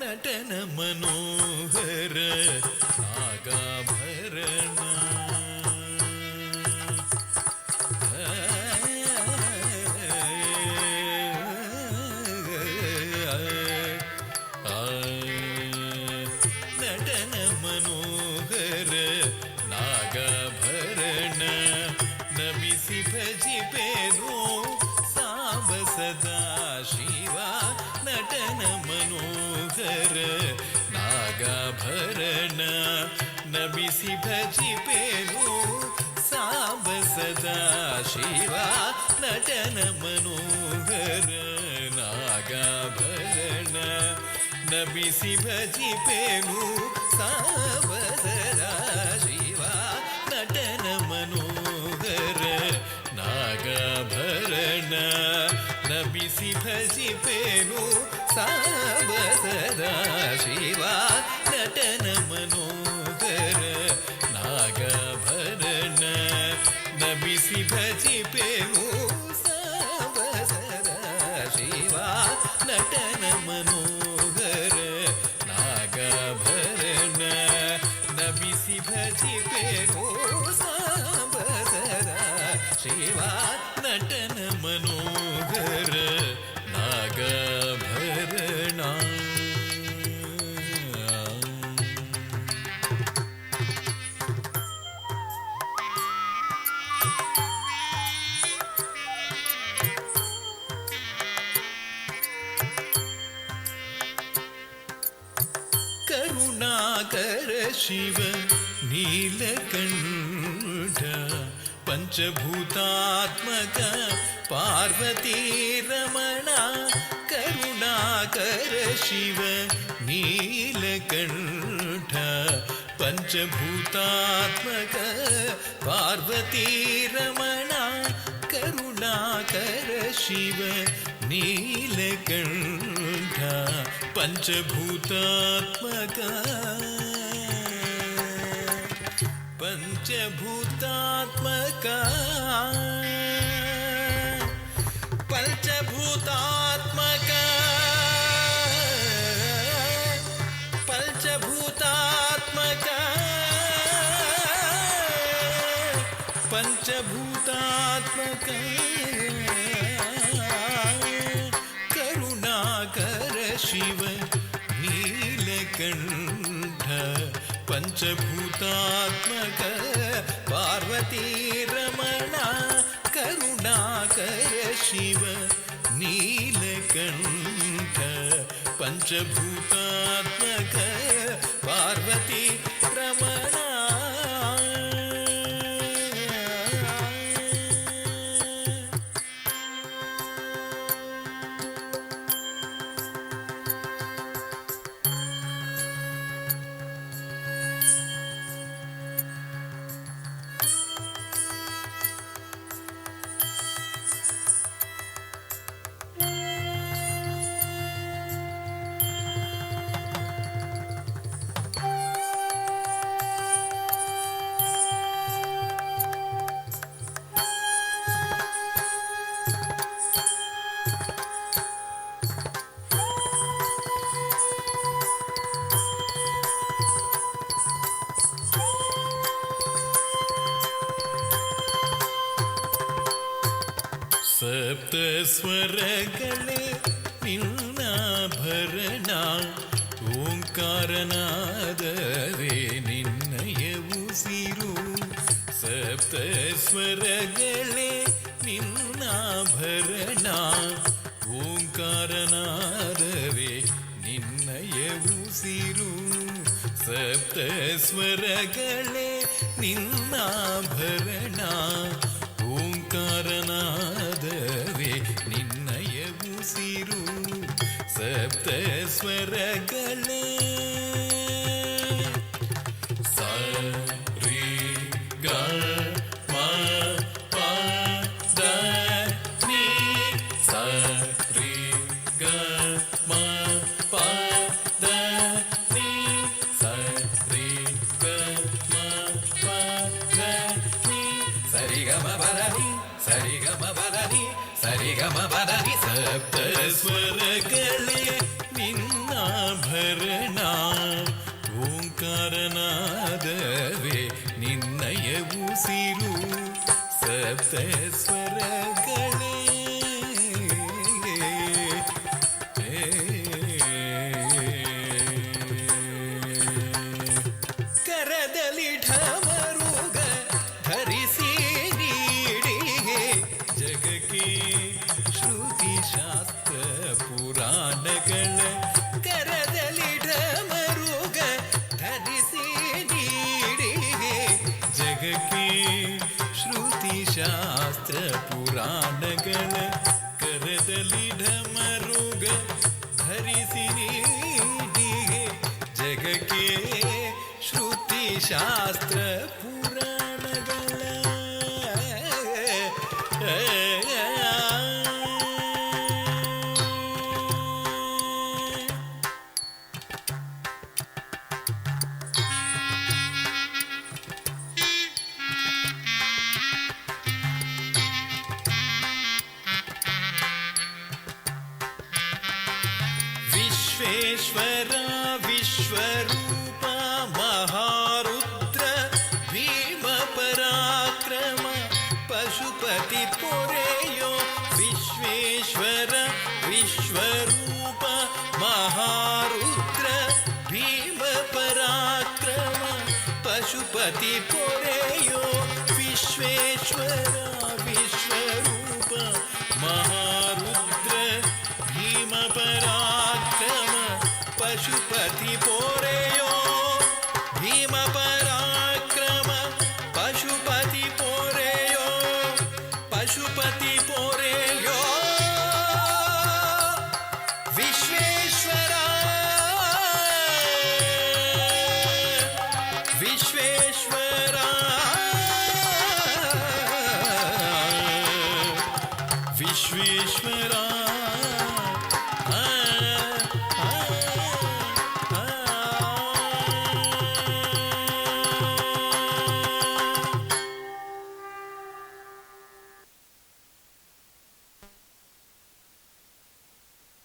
ನಟನ ಮನೋಹರ ನಾಗಾಭರಣ ನಟನ ಮನೋಹರ ನಾಗಾಭರಣ ನಮಿಸಿ ಭಜಿಪೆನು ಸಾಂಬ ಸದಾ ಶಿವ ನಟನ ಮನೋಹರ ನಾಗಾಭರಣ ನಮಿಸಿ ಭಜಿಪೆನು ಸಾಂಬ ಸದಾ ಶಿವ ನಟನ ಮನೋಹರ ನಾಗಾಭರಣ ನಮಿಸಿ ಭಜಿಪೆನು ಸಾಂಬ ಸದಾ ಶಿವ ನಟನ ಮನೋಹರ ನಾಗಾಭರಣ ನಮಿಸಿ ಭಜಿಪೆನು ಸಾಂಬ ಸದಾ ಶಿವ ನಟನ ಮನೋಹರ ನಾಗಾಭರಣ ನಮಿಸಿ ಭಜಿಪೆನು ಸಾಂಬ ಸದಾ ಶಿವ ನಟನ ಮನೋಹರ ನಾಗಾಭರಣ ನಮಿಸಿ ಭಜಿಪೆನು ಸಾಂಬ ಸದಾ ಶಿವ ನಟನ ಮನೋಹರ ನಾಗಾಭರಣ ಕರುಣಾಕರ ಶಿವ ನೀಲಕಂಠ ಪಂಚಭೂತಾತ್ಮಕ ಪಾರ್ವತೀ ರಮಣ ಕರುಣಾಕರ ಶಿವ ನೀಲಕಂಠ ಪಂಚಭೂತಾತ್ಮಕ ಪಾರ್ವತೀ ರಮಣ ಕರುಣಾಕರ ಶಿವ ನೀಲಕಂಠ ಪಂಚಭೂತಾತ್ಮಕ ಪಂಚಭೂತಾತ್ಮಕ ಪಂಚಭೂತಾತ್ಮಕ ಪಂಚಭೂತಾತ್ಮಕ ಪಂಚಭೂತಾತ್ಮಕ ಕರುಣಾಕರ ಶಿವ ನೀಲಕಂಠ ಪಂಚಭೂತಾತ್ಮಕ ಪಾರ್ವತೀ ರಮಣ ಕರುಣಾಕರ ಶಿವ ನೀಲಕಂಠ ಪಂಚಭೂತಾತ್ಮಕ ಪಾರ್ವತೀ ರಮಣ ಸಪ್ತ ಸ್ವರಗಳೇ ನಿನ್ನ ನಿನ್ನಾಭರಣ ಓಂಕಾರನಾದವೇ ನಿನ್ನಯ ಉಸಿರು ಸಪ್ತ ಸ್ವರಗಳೇ ನಿನ್ನಾಭರಣ ಓಂಕಾರನಾದವೇ ನಿನ್ನಯ ಉಸಿರು ಸಪ್ತ ಸ್ವರಗಳೇ ನಿನ್ನಾಭರಣ ಓಂಕಾರನಾದವೇ ನಿನ್ನಯ ಉಸಿರು ಸಪ್ತ ಸ್ವರಗಳೇ ಸ ರೀ ಗ ಮ ಪ ದ ನೀ ಸ ರೀ ಗ ಮ ಪ ದ ನೀ ಸ ರೀ ಗ ಮ ಪ ದ ನೀ ಸರಿ ಗ ಮ ಪದ ನೀ ಸರಿ ಗ ಮ ಪದ ನೀ ಸರಿ ಗ ಮ ಪದ ನೀ ಸಪ್ತ ಸ್ವರಗಳೇ ನಿನ್ನಾಭರಣ ಓಂಕಾರನಾದವೇ ನಿನ್ನಯ ಉಸಿರು ಸಪ್ತ ಸ್ವರಗಳೇ ಕರದಲ್ಲಿ ಢಮರುಗ ಧರಿಸಿ ನೀಡಿಗೆ ಜಗಕ್ಕೆ ಶ್ರುತಿ ಶಾಸ್ತ್ರ ಪುರಾಣಗಳ ಕರದಲ್ಲಿ ಢಮರುಗ ಧರಿಸಿ ನೀಡಿಗೆ ಜಗಕ್ಕೆ ಶ್ರುತಿ ಶಾಸ್ತ್ರ ಪುರಾಣಗಳ ಕರದಲ್ಲಿ ಢಮರುಗ ಧರಿಸಿ ನೀಡಿಗೆ ಜಗಕ್ಕೆ ಶ್ರುತಿ ಶಾಸ್ತ್ರ ಪುರಾಣಗಳ ವಿಶ್ವೇಶ್ವರ ವಿಶ್ವರೂಪ ಮಹಾರುದ್ರ ಭೀಮ ಪರಾಕ್ರಮ ಪಶುಪತಿ ಪೊರೆಯೋ ವಿಶ್ವೇಶ್ವರ ವಿಶ್ವರೂಪ ಮಹಾರುದ್ರ ಭೀಮ ಪರಾಕ್ರಮ ಪಶುಪತಿ ಪೊರೆಯೋ ವಿಶ್ವೇಶ್ವರ ವಿಶ್ವರೂಪ ಮಹಾ